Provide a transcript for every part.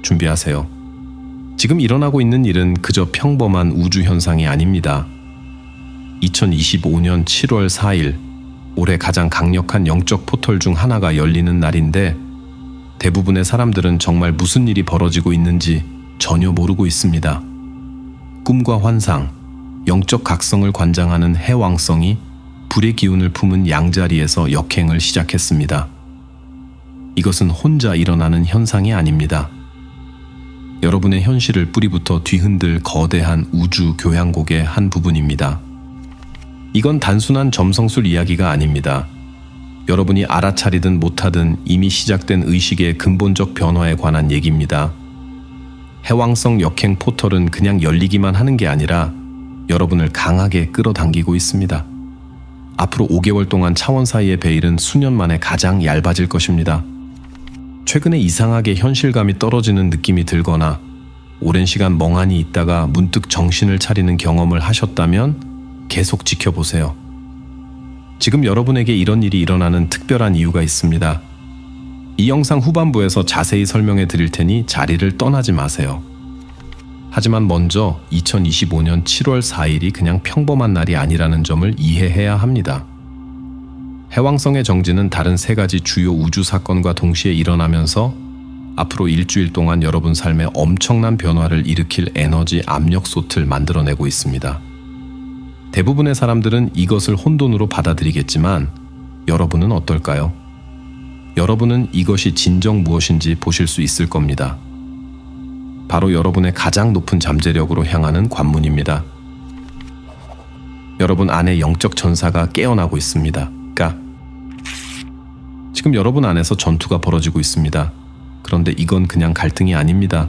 준비하세요. 지금 일어나고 있는 일은 그저 평범한 우주 현상이 아닙니다. 2025년 7월 4일, 올해 가장 강력한 영적 포털 중 하나가 열리는 날인데 대부분의 사람들은 정말 무슨 일이 벌어지고 있는지 전혀 모르고 있습니다. 꿈과 환상, 영적 각성을 관장하는 해왕성이 불의 기운을 품은 양자리에서 역행을 시작했습니다. 이것은 혼자 일어나는 현상이 아닙니다. 여러분의 현실을 뿌리부터 뒤흔들 거대한 우주 교향곡의 한 부분입니다. 이건 단순한 점성술 이야기가 아닙니다. 여러분이 알아차리든 못하든 이미 시작된 의식의 근본적 변화에 관한 얘기입니다. 해왕성 역행 포털은 그냥 열리기만 하는 게 아니라 여러분을 강하게 끌어당기고 있습니다. 앞으로 5개월 동안 차원 사이의 베일은 수년 만에 가장 얇아질 것입니다. 최근에 이상하게 현실감이 떨어지는 느낌이 들거나 오랜 시간 멍하니 있다가 문득 정신을 차리는 경험을 하셨다면 계속 지켜보세요. 지금 여러분에게 이런 일이 일어나는 특별한 이유가 있습니다. 이 영상 후반부에서 자세히 설명해 드릴 테니 자리를 떠나지 마세요. 하지만 먼저 2025년 7월 4일이 그냥 평범한 날이 아니라는 점을 이해해야 합니다. 해왕성의 정지는 다른 3가지 주요 우주 사건과 동시에 일어나면서 앞으로 일주일 동안 여러분 삶에 엄청난 변화를 일으킬 에너지 압력솥을 만들어내고 있습니다. 대부분의 사람들은 이것을 혼돈으로 받아들이겠지만 여러분은 어떨까요? 여러분은 이것이 진정 무엇인지 보실 수 있을 겁니다. 바로 여러분의 가장 높은 잠재력으로 향하는 관문입니다. 여러분 안에 영적 전사가 깨어나고 있습니다. 지금 여러분 안에서 전투가 벌어지고 있습니다. 그런데 이건 그냥 갈등이 아닙니다.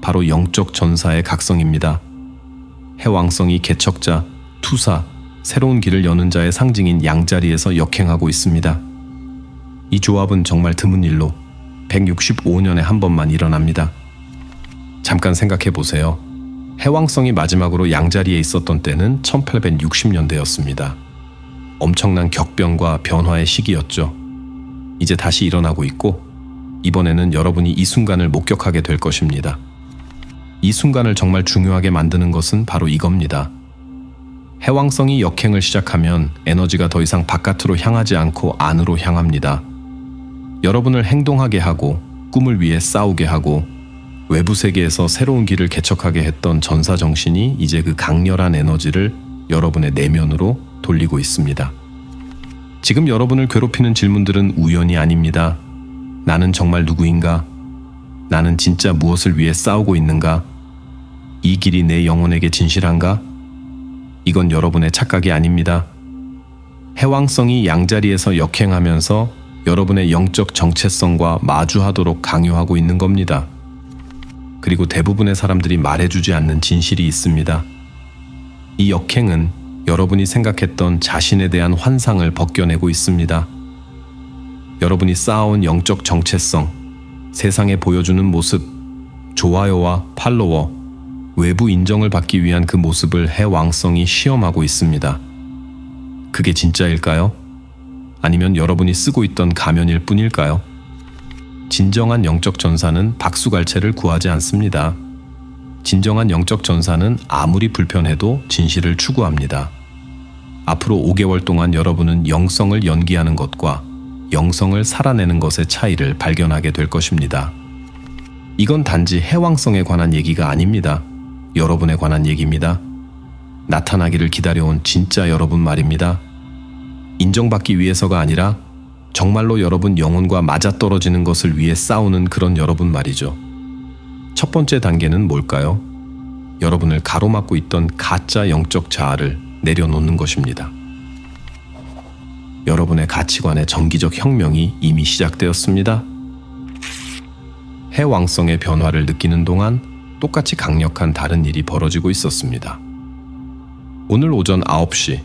바로 영적 전사의 각성입니다. 해왕성이 개척자, 투사, 새로운 길을 여는 자의 상징인 양자리에서 역행하고 있습니다. 이 조합은 정말 드문 일로 165년에 한 번만 일어납니다. 잠깐 생각해 보세요. 해왕성이 마지막으로 양자리에 있었던 때는 1860년대였습니다. 엄청난 격변과 변화의 시기였죠. 이제 다시 일어나고 있고 이번에는 여러분이 이 순간을 목격하게 될 것입니다. 이 순간을 정말 중요하게 만드는 것은 바로 이겁니다. 해왕성이 역행을 시작하면 에너지가 더 이상 바깥으로 향하지 않고 안으로 향합니다. 여러분을 행동하게 하고 꿈을 위해 싸우게 하고 외부 세계에서 새로운 길을 개척하게 했던 전사정신이 이제 그 강렬한 에너지를 여러분의 내면으로 돌리고 있습니다. 지금 여러분을 괴롭히는 질문들은 우연이 아닙니다. 나는 정말 누구인가? 나는 진짜 무엇을 위해 싸우고 있는가? 이 길이 내 영혼에게 진실한가? 이건 여러분의 착각이 아닙니다. 해왕성이 양자리에서 역행하면서 여러분의 영적 정체성과 마주하도록 강요하고 있는 겁니다. 그리고 대부분의 사람들이 말해주지 않는 진실이 있습니다. 이 역행은 여러분이 생각했던 자신에 대한 환상을 벗겨내고 있습니다. 여러분이 쌓아온 영적 정체성, 세상에 보여주는 모습, 좋아요와 팔로워, 외부 인정을 받기 위한 그 모습을 해왕성이 시험하고 있습니다. 그게 진짜일까요? 아니면 여러분이 쓰고 있던 가면일 뿐일까요? 진정한 영적 전사는 박수갈채를 구하지 않습니다. 진정한 영적 전사는 아무리 불편해도 진실을 추구합니다. 앞으로 5개월 동안 여러분은 영성을 연기하는 것과 영성을 살아내는 것의 차이를 발견하게 될 것입니다. 이건 단지 해왕성에 관한 얘기가 아닙니다. 여러분에 관한 얘기입니다. 나타나기를 기다려온 진짜 여러분 말입니다. 인정받기 위해서가 아니라 정말로 여러분 영혼과 맞아떨어지는 것을 위해 싸우는 그런 여러분 말이죠. 첫 번째 단계는 뭘까요? 여러분을 가로막고 있던 가짜 영적 자아를 내려놓는 것입니다. 여러분의 가치관의 정기적 혁명이 이미 시작되었습니다. 해왕성의 변화를 느끼는 동안 똑같이 강력한 다른 일이 벌어지고 있었습니다. 오늘 오전 9시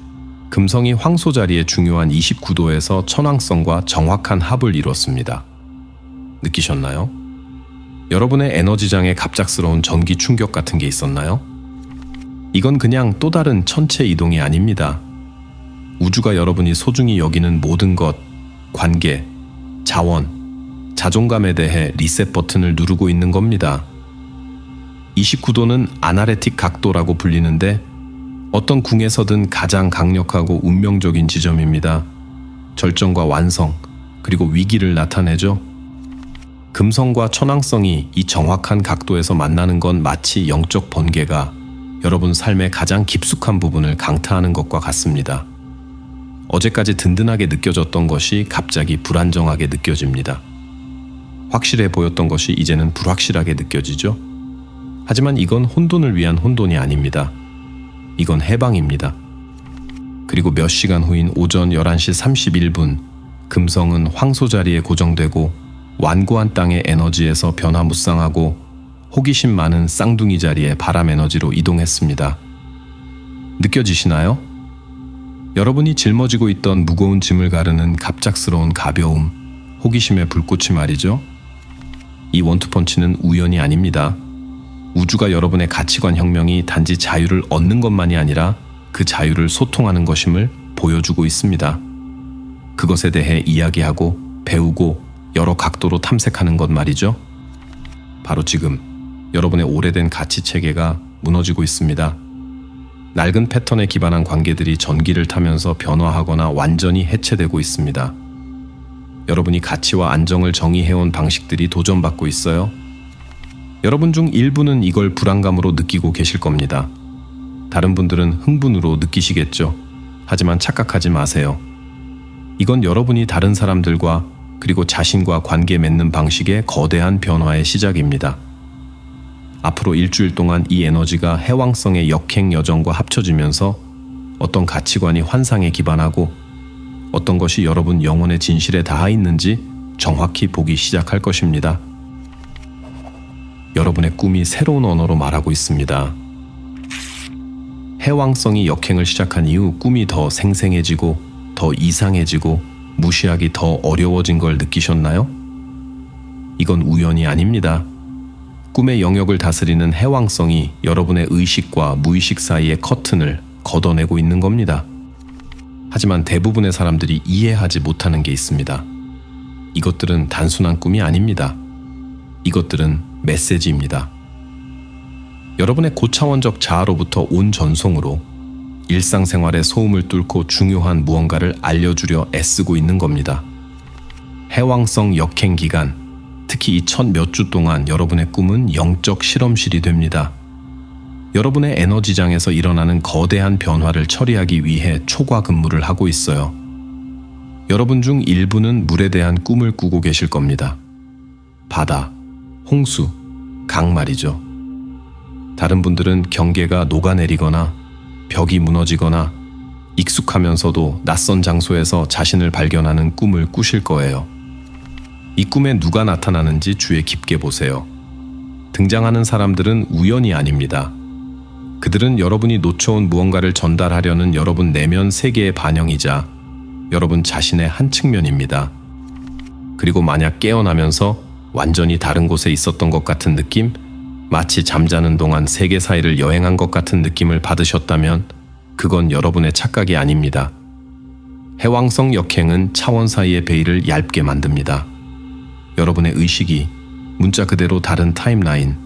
금성이 황소 자리의 중요한 29도에서 천왕성과 정확한 합을 이뤘습니다. 느끼셨나요? 여러분의 에너지장에 갑작스러운 전기 충격 같은 게 있었나요? 이건 그냥 또 다른 천체 이동이 아닙니다. 우주가 여러분이 소중히 여기는 모든 것, 관계, 자원, 자존감에 대해 리셋 버튼을 누르고 있는 겁니다. 29도는 아나레틱 각도라고 불리는데 어떤 궁에서든 가장 강력하고 운명적인 지점입니다. 절정과 완성, 그리고 위기를 나타내죠. 금성과 천왕성이 이 정확한 각도에서 만나는 건 마치 영적 번개가 여러분 삶의 가장 깊숙한 부분을 강타하는 것과 같습니다. 어제까지 든든하게 느껴졌던 것이 갑자기 불안정하게 느껴집니다. 확실해 보였던 것이 이제는 불확실하게 느껴지죠. 하지만 이건 혼돈을 위한 혼돈이 아닙니다. 이건 해방입니다. 그리고 몇 시간 후인 오전 11시 31분, 금성은 황소 자리에 고정되고 완고한 땅의 에너지에서 변화무쌍하고 호기심 많은 쌍둥이 자리에 바람 에너지로 이동했습니다. 느껴지시나요? 여러분이 짊어지고 있던 무거운 짐을 가르는 갑작스러운 가벼움, 호기심의 불꽃이 말이죠. 이 원투펀치는 우연이 아닙니다. 우주가 여러분의 가치관 혁명이 단지 자유를 얻는 것만이 아니라 그 자유를 소통하는 것임을 보여주고 있습니다. 그것에 대해 이야기하고 배우고 여러 각도로 탐색하는 것 말이죠. 바로 지금 여러분의 오래된 가치 체계가 무너지고 있습니다. 낡은 패턴에 기반한 관계들이 전기를 타면서 변화하거나 완전히 해체되고 있습니다. 여러분이 가치와 안정을 정의해온 방식들이 도전받고 있어요. 여러분 중 일부는 이걸 불안감으로 느끼고 계실 겁니다. 다른 분들은 흥분으로 느끼시겠죠. 하지만 착각하지 마세요. 이건 여러분이 다른 사람들과 그리고 자신과 관계 맺는 방식의 거대한 변화의 시작입니다. 앞으로 일주일 동안 이 에너지가 해왕성의 역행 여정과 합쳐지면서 어떤 가치관이 환상에 기반하고 어떤 것이 여러분 영혼의 진실에 닿아 있는지 정확히 보기 시작할 것입니다. 여러분의 꿈이 새로운 언어로 말하고 있습니다. 해왕성이 역행을 시작한 이후 꿈이 더 생생해지고 더 이상해지고 무시하기 더 어려워진 걸 느끼셨나요? 이건 우연이 아닙니다. 꿈의 영역을 다스리는 해왕성이 여러분의 의식과 무의식 사이의 커튼을 걷어내고 있는 겁니다. 하지만 대부분의 사람들이 이해하지 못하는 게 있습니다. 이것들은 단순한 꿈이 아닙니다. 이것들은 메시지입니다. 여러분의 고차원적 자아로부터 온 전송으로 일상생활의 소음을 뚫고 중요한 무언가를 알려주려 애쓰고 있는 겁니다. 해왕성 역행 기간, 특히 이 첫 몇 주 동안 여러분의 꿈은 영적 실험실이 됩니다. 여러분의 에너지장에서 일어나는 거대한 변화를 처리하기 위해 초과 근무를 하고 있어요. 여러분 중 일부는 물에 대한 꿈을 꾸고 계실 겁니다. 바다, 홍수, 강 말이죠. 다른 분들은 경계가 녹아내리거나 벽이 무너지거나 익숙하면서도 낯선 장소에서 자신을 발견하는 꿈을 꾸실 거예요. 이 꿈에 누가 나타나는지 주의 깊게 보세요. 등장하는 사람들은 우연이 아닙니다. 그들은 여러분이 놓쳐온 무언가를 전달하려는 여러분 내면 세계의 반영이자 여러분 자신의 한 측면입니다. 그리고 만약 깨어나면서 완전히 다른 곳에 있었던 것 같은 느낌, 마치 잠자는 동안 세계 사이를 여행한 것 같은 느낌을 받으셨다면 그건 여러분의 착각이 아닙니다. 해왕성 역행은 차원 사이의 베일을 얇게 만듭니다. 여러분의 의식이 문자 그대로 다른 타임라인,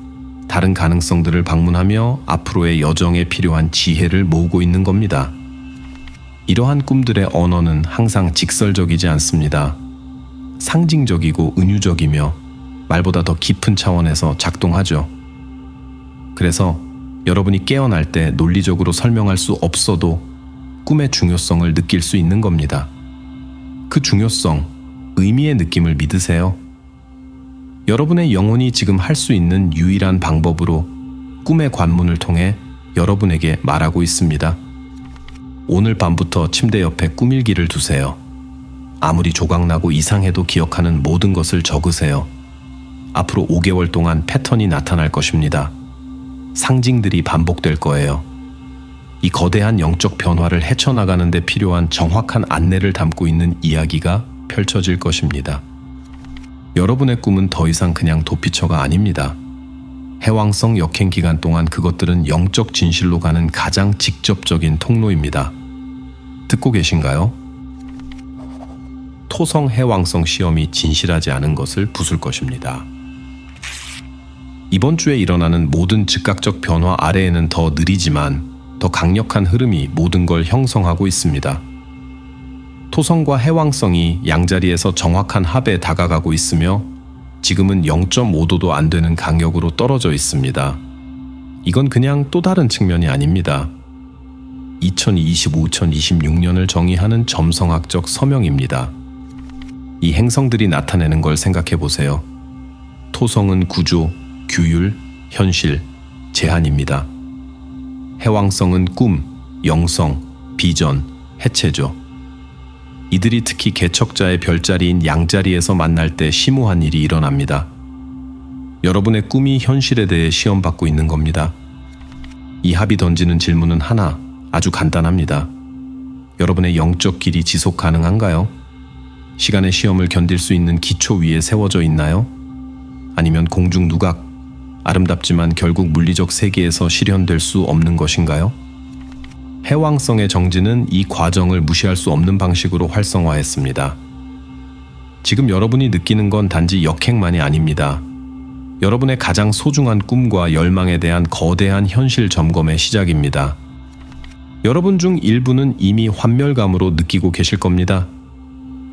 다른 가능성들을 방문하며 앞으로의 여정에 필요한 지혜를 모으고 있는 겁니다. 이러한 꿈들의 언어는 항상 직설적이지 않습니다. 상징적이고 은유적이며 말보다 더 깊은 차원에서 작동하죠. 그래서 여러분이 깨어날 때 논리적으로 설명할 수 없어도 꿈의 중요성을 느낄 수 있는 겁니다. 그 중요성, 의미의 느낌을 믿으세요. 여러분의 영혼이 지금 할 수 있는 유일한 방법으로 꿈의 관문을 통해 여러분에게 말하고 있습니다. 오늘 밤부터 침대 옆에 꿈일기를 두세요. 아무리 조각나고 이상해도 기억하는 모든 것을 적으세요. 앞으로 5개월 동안 패턴이 나타날 것입니다. 상징들이 반복될 거예요. 이 거대한 영적 변화를 헤쳐나가는 데 필요한 정확한 안내를 담고 있는 이야기가 펼쳐질 것입니다. 여러분의 꿈은 더 이상 그냥 도피처가 아닙니다. 해왕성 역행 기간 동안 그것들은 영적 진실로 가는 가장 직접적인 통로입니다. 듣고 계신가요? 토성 해왕성 시험이 진실하지 않은 것을 부술 것입니다. 이번 주에 일어나는 모든 즉각적 변화 아래에는 더 느리지만 더 강력한 흐름이 모든 걸 형성하고 있습니다. 토성과 해왕성이 양자리에서 정확한 합에 다가가고 있으며 지금은 0.5도도 안 되는 강역으로 떨어져 있습니다. 이건 그냥 또 다른 측면이 아닙니다. 2025-2026년을 정의하는 점성학적 서명입니다. 이 행성들이 나타내는 걸 생각해 보세요. 토성은 구조, 규율, 현실, 제한입니다. 해왕성은 꿈, 영성, 비전, 해체죠. 이들이 특히 개척자의 별자리인 양자리에서 만날 때 심오한 일이 일어납니다. 여러분의 꿈이 현실에 대해 시험받고 있는 겁니다. 이 합이 던지는 질문은 하나, 아주 간단합니다. 여러분의 영적 길이 지속 가능한가요? 시간의 시험을 견딜 수 있는 기초 위에 세워져 있나요? 아니면 공중 누각, 아름답지만 결국 물리적 세계에서 실현될 수 없는 것인가요? 해왕성의 정지는 이 과정을 무시할 수 없는 방식으로 활성화했습니다. 지금 여러분이 느끼는 건 단지 역행만이 아닙니다. 여러분의 가장 소중한 꿈과 열망에 대한 거대한 현실 점검의 시작입니다. 여러분 중 일부는 이미 환멸감으로 느끼고 계실 겁니다.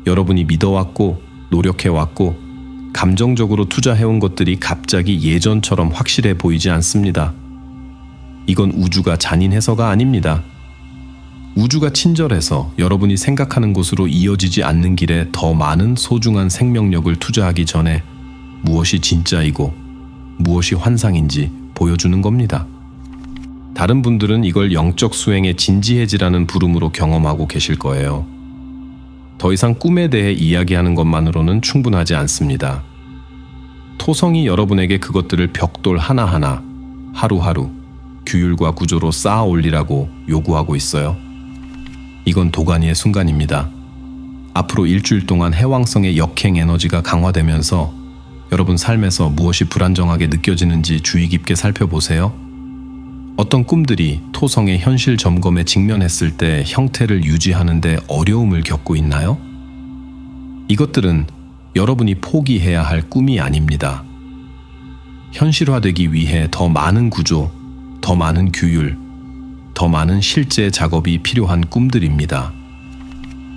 여러분이 믿어왔고 노력해왔고 감정적으로 투자해온 것들이 갑자기 예전처럼 확실해 보이지 않습니다. 이건 우주가 잔인해서가 아닙니다. 우주가 친절해서 여러분이 생각하는 곳으로 이어지지 않는 길에 더 많은 소중한 생명력을 투자하기 전에 무엇이 진짜이고 무엇이 환상인지 보여주는 겁니다. 다른 분들은 이걸 영적 수행의 진지해지라는 부름으로 경험하고 계실 거예요. 더 이상 꿈에 대해 이야기하는 것만으로는 충분하지 않습니다. 토성이 여러분에게 그것들을 벽돌 하나하나, 하루하루, 규율과 구조로 쌓아 올리라고 요구하고 있어요. 이건 도가니의 순간입니다. 앞으로 일주일 동안 해왕성의 역행 에너지가 강화되면서 여러분 삶에서 무엇이 불안정하게 느껴지는지 주의 깊게 살펴보세요. 어떤 꿈들이 토성의 현실 점검에 직면했을 때 형태를 유지하는 데 어려움을 겪고 있나요? 이것들은 여러분이 포기해야 할 꿈이 아닙니다. 현실화되기 위해 더 많은 구조, 더 많은 규율, 더 많은 실제 작업이 필요한 꿈들입니다.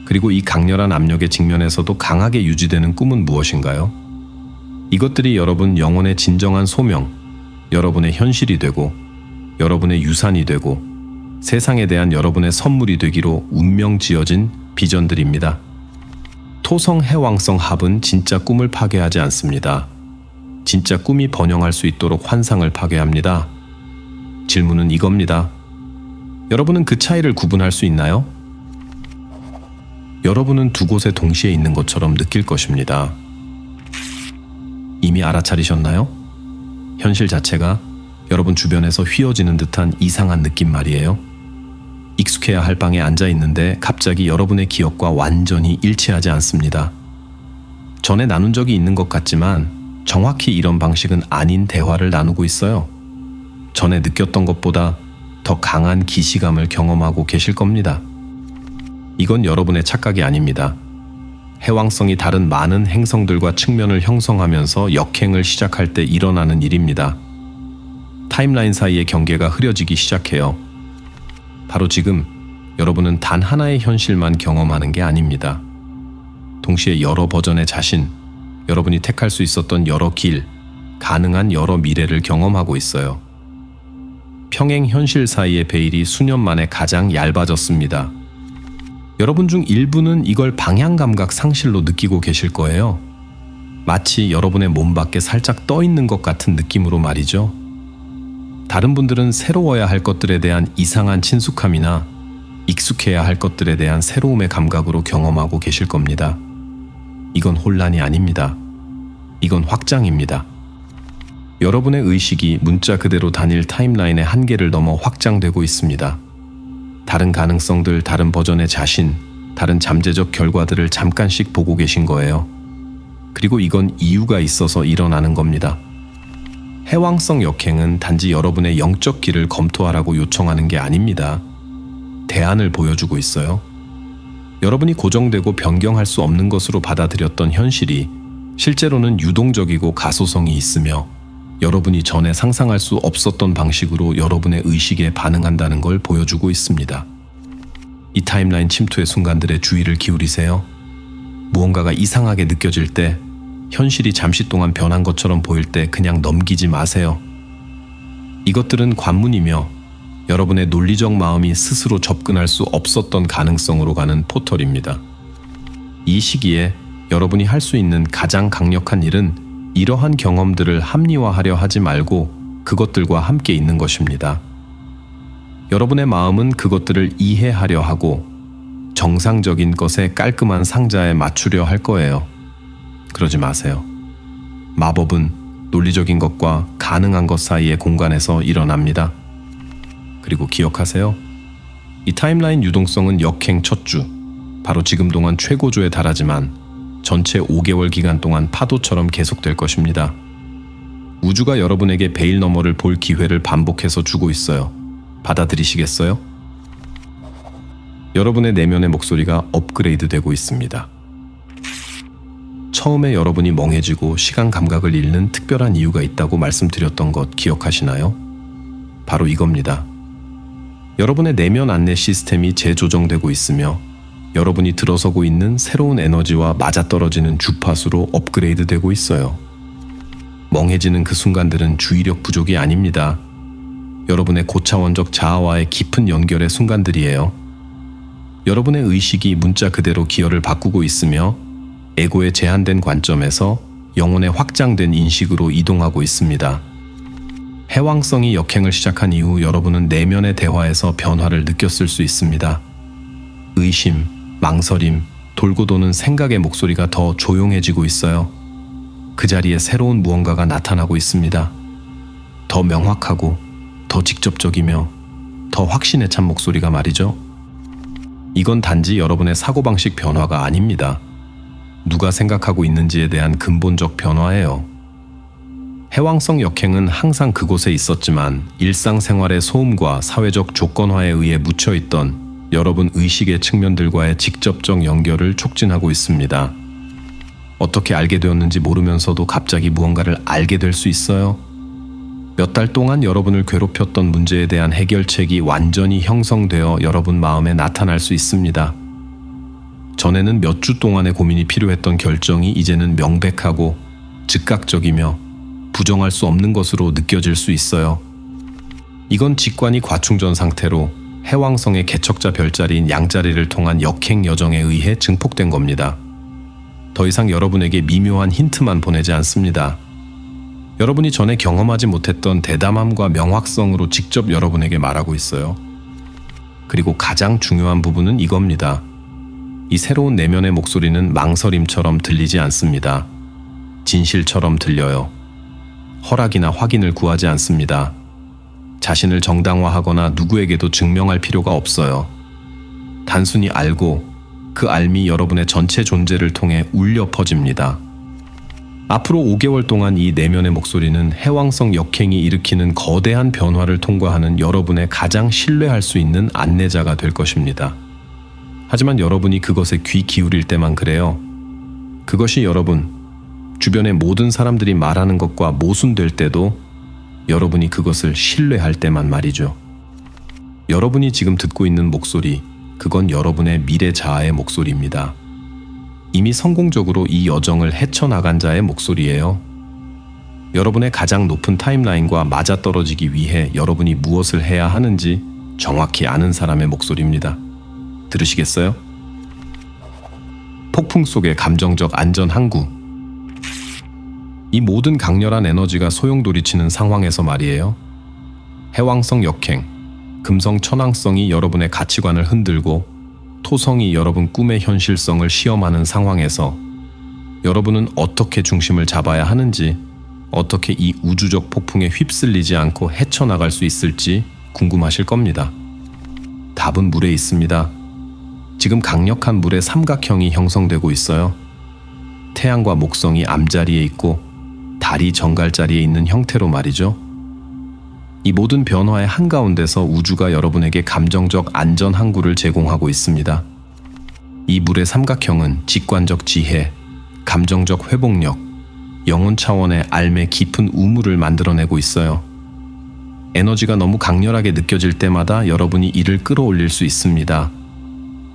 그리고 이 강렬한 압력에 직면해서도 강하게 유지되는 꿈은 무엇인가요? 이것들이 여러분 영혼의 진정한 소명, 여러분의 현실이 되고 여러분의 유산이 되고 세상에 대한 여러분의 선물이 되기로 운명 지어진 비전들입니다. 토성 해왕성 합은 진짜 꿈을 파괴하지 않습니다. 진짜 꿈이 번영할 수 있도록 환상을 파괴합니다. 질문은 이겁니다. 여러분은 그 차이를 구분할 수 있나요? 여러분은 두 곳에 동시에 있는 것처럼 느낄 것입니다. 이미 알아차리셨나요? 현실 자체가 여러분 주변에서 휘어지는 듯한 이상한 느낌 말이에요. 익숙해야 할 방에 앉아 있는데 갑자기 여러분의 기억과 완전히 일치하지 않습니다. 전에 나눈 적이 있는 것 같지만 정확히 이런 방식은 아닌 대화를 나누고 있어요. 전에 느꼈던 것보다 더 강한 기시감을 경험하고 계실 겁니다. 이건 여러분의 착각이 아닙니다. 해왕성이 다른 많은 행성들과 측면을 형성하면서 역행을 시작할 때 일어나는 일입니다. 타임라인 사이의 경계가 흐려지기 시작해요. 바로 지금 여러분은 단 하나의 현실만 경험하는 게 아닙니다. 동시에 여러 버전의 자신, 여러분이 택할 수 있었던 여러 길, 가능한 여러 미래를 경험하고 있어요. 평행 현실 사이의 베일이 수년 만에 가장 얇아졌습니다. 여러분 중 일부는 이걸 방향감각 상실로 느끼고 계실 거예요. 마치 여러분의 몸 밖에 살짝 떠 있는 것 같은 느낌으로 말이죠. 다른 분들은 새로워야 할 것들에 대한 이상한 친숙함이나 익숙해야 할 것들에 대한 새로움의 감각으로 경험하고 계실 겁니다. 이건 혼란이 아닙니다. 이건 확장입니다. 여러분의 의식이 문자 그대로 단일 타임라인의 한계를 넘어 확장되고 있습니다. 다른 가능성들, 다른 버전의 자신, 다른 잠재적 결과들을 잠깐씩 보고 계신 거예요. 그리고 이건 이유가 있어서 일어나는 겁니다. 해왕성 역행은 단지 여러분의 영적 길을 검토하라고 요청하는 게 아닙니다. 대안을 보여주고 있어요. 여러분이 고정되고 변경할 수 없는 것으로 받아들였던 현실이 실제로는 유동적이고 가소성이 있으며 여러분이 전에 상상할 수 없었던 방식으로 여러분의 의식에 반응한다는 걸 보여주고 있습니다. 이 타임라인 침투의 순간들에 주의를 기울이세요. 무언가가 이상하게 느껴질 때, 현실이 잠시 동안 변한 것처럼 보일 때 그냥 넘기지 마세요. 이것들은 관문이며 여러분의 논리적 마음이 스스로 접근할 수 없었던 가능성으로 가는 포털입니다. 이 시기에 여러분이 할 수 있는 가장 강력한 일은 이러한 경험들을 합리화하려 하지 말고 그것들과 함께 있는 것입니다. 여러분의 마음은 그것들을 이해하려 하고 정상적인 것의 깔끔한 상자에 맞추려 할 거예요. 그러지 마세요. 마법은 논리적인 것과 가능한 것 사이의 공간에서 일어납니다. 그리고 기억하세요. 이 타임라인 유동성은 역행 첫 주, 바로 지금 동안 최고조에 달하지만 전체 5개월 기간 동안 파도처럼 계속될 것입니다. 우주가 여러분에게 베일 너머를 볼 기회를 반복해서 주고 있어요. 받아들이시겠어요? 여러분의 내면의 목소리가 업그레이드 되고 있습니다. 처음에 여러분이 멍해지고 시간 감각을 잃는 특별한 이유가 있다고 말씀드렸던 것 기억하시나요? 바로 이겁니다. 여러분의 내면 안내 시스템이 재조정되고 있으며 여러분이 들어서고 있는 새로운 에너지와 맞아떨어지는 주파수로 업그레이드 되고 있어요. 멍해지는 그 순간들은 주의력 부족이 아닙니다. 여러분의 고차원적 자아와의 깊은 연결의 순간들이에요. 여러분의 의식이 문자 그대로 기어를 바꾸고 있으며 에고의 제한된 관점에서 영혼의 확장된 인식으로 이동하고 있습니다. 해왕성이 역행을 시작한 이후 여러분은 내면의 대화에서 변화를 느꼈을 수 있습니다. 의심, 망설임, 돌고 도는 생각의 목소리가 더 조용해지고 있어요. 그 자리에 새로운 무언가가 나타나고 있습니다. 더 명확하고 더 직접적이며 더 확신에 찬 목소리가 말이죠. 이건 단지 여러분의 사고방식 변화가 아닙니다. 누가 생각하고 있는지에 대한 근본적 변화예요. 해왕성 역행은 항상 그곳에 있었지만 일상생활의 소음과 사회적 조건화에 의해 묻혀있던 여러분 의식의 측면들과의 직접적 연결을 촉진하고 있습니다. 어떻게 알게 되었는지 모르면서도 갑자기 무언가를 알게 될 수 있어요. 몇 달 동안 여러분을 괴롭혔던 문제에 대한 해결책이 완전히 형성되어 여러분 마음에 나타날 수 있습니다. 전에는 몇 주 동안의 고민이 필요했던 결정이 이제는 명백하고 즉각적이며 부정할 수 없는 것으로 느껴질 수 있어요. 이건 직관이 과충전 상태로 해왕성의 개척자 별자리인 양자리를 통한 역행 여정에 의해 증폭된 겁니다. 더 이상 여러분에게 미묘한 힌트만 보내지 않습니다. 여러분이 전에 경험하지 못했던 대담함과 명확성으로 직접 여러분에게 말하고 있어요. 그리고 가장 중요한 부분은 이겁니다. 이 새로운 내면의 목소리는 망설임처럼 들리지 않습니다. 진실처럼 들려요. 허락이나 확인을 구하지 않습니다. 자신을 정당화하거나 누구에게도 증명할 필요가 없어요. 단순히 알고 그 알미 여러분의 전체 존재를 통해 울려 퍼집니다. 앞으로 5개월 동안 이 내면의 목소리는 해왕성 역행이 일으키는 거대한 변화를 통과하는 여러분의 가장 신뢰할 수 있는 안내자가 될 것입니다. 하지만 여러분이 그것에 귀 기울일 때만 그래요. 그것이 여러분, 주변의 모든 사람들이 말하는 것과 모순될 때도 여러분이 그것을 신뢰할 때만 말이죠. 여러분이 지금 듣고 있는 목소리, 그건 여러분의 미래 자아의 목소리입니다. 이미 성공적으로 이 여정을 헤쳐나간 자의 목소리예요. 여러분의 가장 높은 타임라인과 맞아떨어지기 위해 여러분이 무엇을 해야 하는지 정확히 아는 사람의 목소리입니다. 들으시겠어요? 폭풍 속의 감정적 안전 항구. 이 모든 강렬한 에너지가 소용돌이치는 상황에서 말이에요. 해왕성 역행, 금성 천왕성이 여러분의 가치관을 흔들고 토성이 여러분 꿈의 현실성을 시험하는 상황에서 여러분은 어떻게 중심을 잡아야 하는지, 어떻게 이 우주적 폭풍에 휩쓸리지 않고 헤쳐나갈 수 있을지 궁금하실 겁니다. 답은 물에 있습니다. 지금 강력한 물의 삼각형이 형성되고 있어요. 태양과 목성이 암자리에 있고 달이 정갈자리에 있는 형태로 말이죠. 이 모든 변화의 한가운데서 우주가 여러분에게 감정적 안전 항구를 제공하고 있습니다. 이 물의 삼각형은 직관적 지혜, 감정적 회복력, 영혼 차원의 알매 깊은 우물을 만들어내고 있어요. 에너지가 너무 강렬하게 느껴질 때마다 여러분이 이를 끌어올릴 수 있습니다.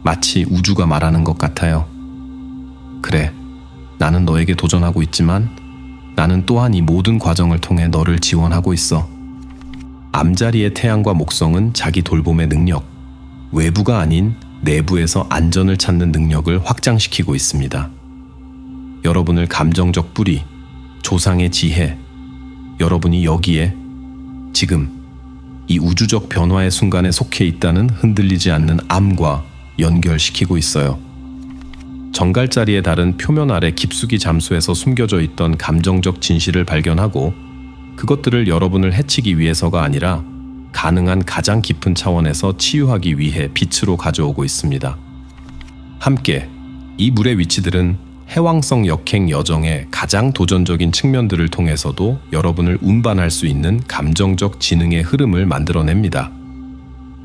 마치 우주가 말하는 것 같아요. 그래, 나는 너에게 도전하고 있지만 나는 또한 이 모든 과정을 통해 너를 지원하고 있어. 암자리의 태양과 목성은 자기 돌봄의 능력, 외부가 아닌 내부에서 안전을 찾는 능력을 확장시키고 있습니다. 여러분을 감정적 뿌리, 조상의 지혜, 여러분이 여기에 지금 이 우주적 변화의 순간에 속해 있다는 흔들리지 않는 암과 연결시키고 있어요. 정갈자리의 달은 표면 아래 깊숙이 잠수해서 숨겨져 있던 감정적 진실을 발견하고 그것들을 여러분을 해치기 위해서가 아니라 가능한 가장 깊은 차원에서 치유하기 위해 빛으로 가져오고 있습니다. 함께 이 물의 위치들은 해왕성 역행 여정의 가장 도전적인 측면들을 통해서도 여러분을 운반할 수 있는 감정적 지능의 흐름을 만들어냅니다.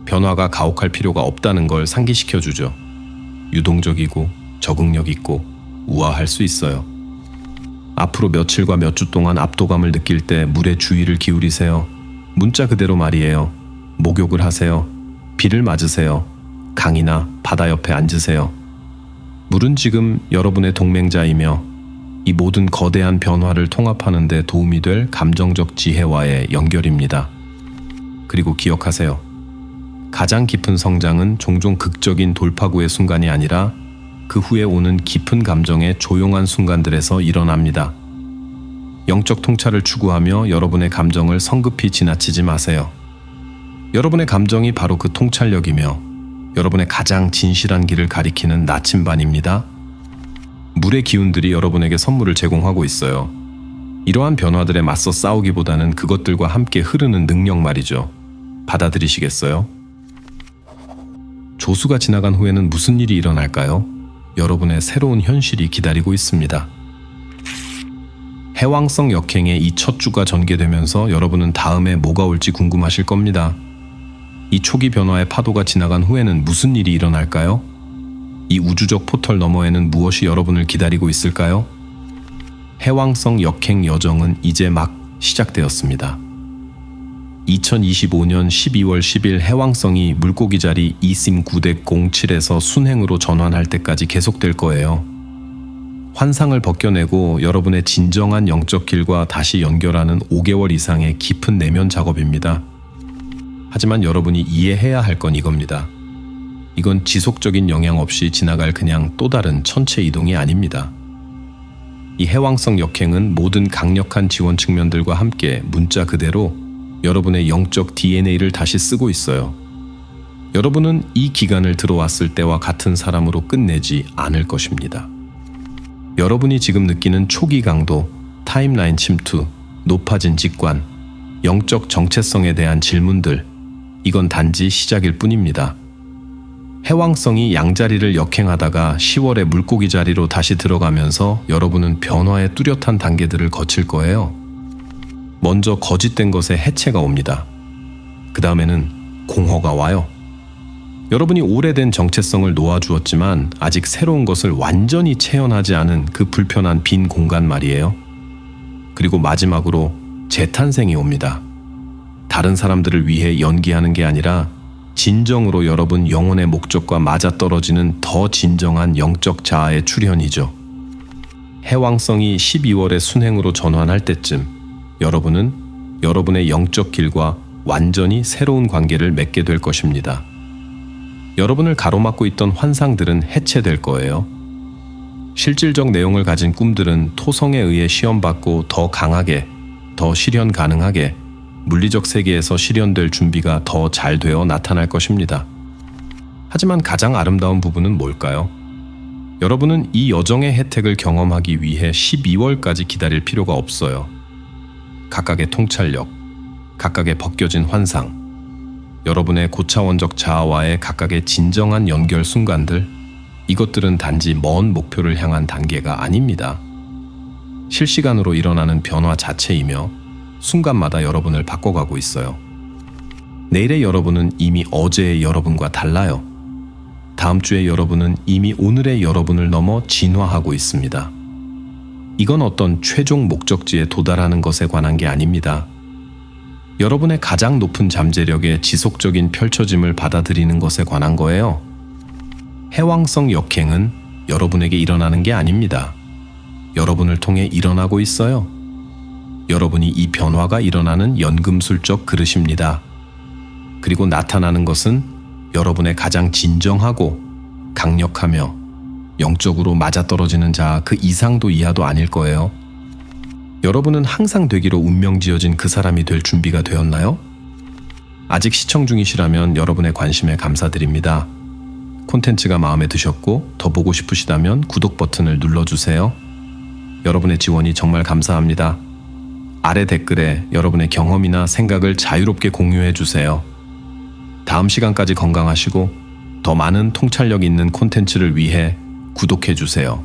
변화가 가혹할 필요가 없다는 걸 상기시켜주죠. 유동적이고 적응력 있고 우아할 수 있어요. 앞으로 며칠과 몇 주 동안 압도감을 느낄 때 물에 주의를 기울이세요. 문자 그대로 말이에요. 목욕을 하세요. 비를 맞으세요. 강이나 바다 옆에 앉으세요. 물은 지금 여러분의 동맹자이며 이 모든 거대한 변화를 통합하는 데 도움이 될 감정적 지혜와의 연결입니다. 그리고 기억하세요. 가장 깊은 성장은 종종 극적인 돌파구의 순간이 아니라 그 후에 오는 깊은 감정의 조용한 순간들에서 일어납니다. 영적 통찰을 추구하며 여러분의 감정을 성급히 지나치지 마세요. 여러분의 감정이 바로 그 통찰력이며 여러분의 가장 진실한 길을 가리키는 나침반입니다. 물의 기운들이 여러분에게 선물을 제공하고 있어요. 이러한 변화들에 맞서 싸우기보다는 그것들과 함께 흐르는 능력 말이죠. 받아들이시겠어요? 조수가 지나간 후에는 무슨 일이 일어날까요? 여러분의 새로운 현실이 기다리고 있습니다. 해왕성 역행의 이 첫 주가 전개되면서 여러분은 다음에 뭐가 올지 궁금하실 겁니다. 이 초기 변화의 파도가 지나간 후에는 무슨 일이 일어날까요? 이 우주적 포털 너머에는 무엇이 여러분을 기다리고 있을까요? 해왕성 역행 여정은 이제 막 시작되었습니다. 2025년 12월 10일 해왕성이 물고기 자리 2심 907에서 순행으로 전환할 때까지 계속될 거예요. 환상을 벗겨내고 여러분의 진정한 영적 길과 다시 연결하는 5개월 이상의 깊은 내면 작업입니다. 하지만 여러분이 이해해야 할 건 이겁니다. 이건 지속적인 영향 없이 지나갈 그냥 또 다른 천체 이동이 아닙니다. 이 해왕성 역행은 모든 강력한 지원 측면들과 함께 문자 그대로 여러분의 영적 DNA를 다시 쓰고 있어요. 여러분은 이 기간을 들어왔을 때와 같은 사람으로 끝내지 않을 것입니다. 여러분이 지금 느끼는 초기 강도, 타임라인 침투, 높아진 직관, 영적 정체성에 대한 질문들, 이건 단지 시작일 뿐입니다. 해왕성이 양자리를 역행하다가 10월에 물고기 자리로 다시 들어가면서 여러분은 변화의 뚜렷한 단계들을 거칠 거예요. 먼저 거짓된 것의 해체가 옵니다. 그 다음에는 공허가 와요. 여러분이 오래된 정체성을 놓아주었지만 아직 새로운 것을 완전히 체현하지 않은 그 불편한 빈 공간 말이에요. 그리고 마지막으로 재탄생이 옵니다. 다른 사람들을 위해 연기하는 게 아니라 진정으로 여러분 영혼의 목적과 맞아떨어지는 더 진정한 영적 자아의 출현이죠. 해왕성이 12월에 순행으로 전환할 때쯤 여러분은 여러분의 영적 길과 완전히 새로운 관계를 맺게 될 것입니다. 여러분을 가로막고 있던 환상들은 해체될 거예요. 실질적 내용을 가진 꿈들은 토성에 의해 시험받고 더 강하게, 더 실현 가능하게 물리적 세계에서 실현될 준비가 더 잘 되어 나타날 것입니다. 하지만 가장 아름다운 부분은 뭘까요? 여러분은 이 여정의 혜택을 경험하기 위해 12월까지 기다릴 필요가 없어요. 각각의 통찰력, 각각의 벗겨진 환상, 여러분의 고차원적 자아와의 각각의 진정한 연결 순간들, 이것들은 단지 먼 목표를 향한 단계가 아닙니다. 실시간으로 일어나는 변화 자체이며 순간마다 여러분을 바꿔가고 있어요. 내일의 여러분은 이미 어제의 여러분과 달라요. 다음 주에 여러분은 이미 오늘의 여러분을 넘어 진화하고 있습니다. 이건 어떤 최종 목적지에 도달하는 것에 관한 게 아닙니다. 여러분의 가장 높은 잠재력의 지속적인 펼쳐짐을 받아들이는 것에 관한 거예요. 해왕성 역행은 여러분에게 일어나는 게 아닙니다. 여러분을 통해 일어나고 있어요. 여러분이 이 변화가 일어나는 연금술적 그릇입니다. 그리고 나타나는 것은 여러분의 가장 진정하고 강력하며 영적으로 맞아떨어지는 자 그 이상도 이하도 아닐 거예요. 여러분은 항상 되기로 운명지어진 그 사람이 될 준비가 되었나요? 아직 시청 중이시라면 여러분의 관심에 감사드립니다. 콘텐츠가 마음에 드셨고 더 보고 싶으시다면 구독 버튼을 눌러주세요. 여러분의 지원이 정말 감사합니다. 아래 댓글에 여러분의 경험이나 생각을 자유롭게 공유해 주세요. 다음 시간까지 건강하시고 더 많은 통찰력 있는 콘텐츠를 위해 구독해 주세요.